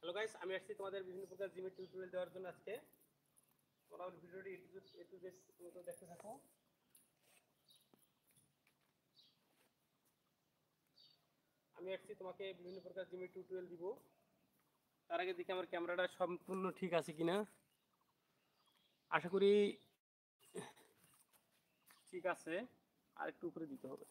Hello guys, আমি আসছি তোমাদের বিভিন্ন প্রকার জিমের টিউটোরিয়াল দেওয়ার জন্য। আজকে তোমরা ভিডিওটি এ টু জেড দেখতে থাকো। আমি আসছি তোমাকে বিভিন্ন প্রকার জিমের টিউটোরিয়াল দিব। তার আগে দেখি আমার ক্যামেরাটা সম্পূর্ণ ঠিক আছে কিনা। আশা করি ঠিক আছে, আর একটু উপরে দিতে হবে।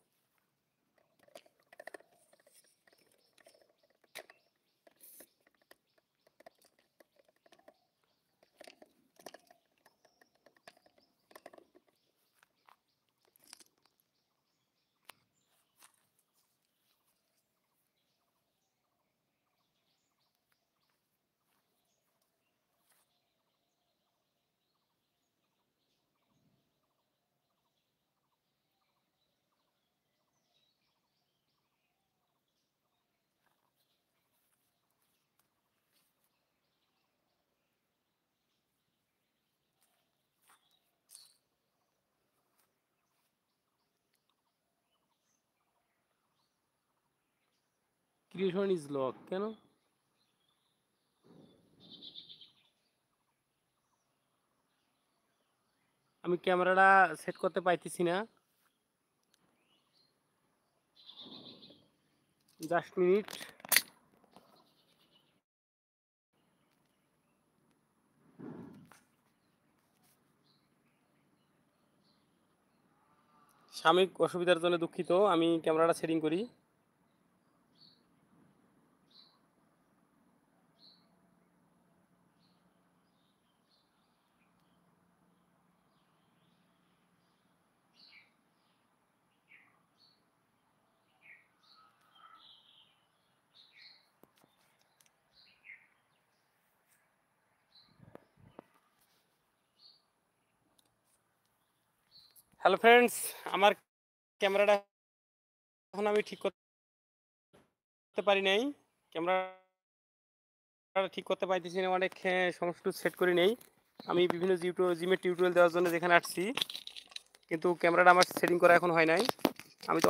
ক্রিয়েশন ইজ লক কেন? আমি ক্যামেরাটা সেট করতে পাইতেছি না। Just minute. সাময়িক অসুবিধার জন্য দুঃখিত। আমি ক্যামেরাটা সেটিং করি। হ্যালো ফ্রেন্ডস, আমার ক্যামেরাটা এখন আমি ঠিক করতে পারি নাই। ক্যামেরাটা ঠিক করতে পাইতেছি না, অনেক সমস্ত সেট করে নেই। আমি বিভিন্ন জিমের টিউটোরিয়াল দেওয়ার জন্য যেখানে আসছি, কিন্তু ক্যামেরাটা আমার সেটিং করা এখন হয় নাই। আমি তো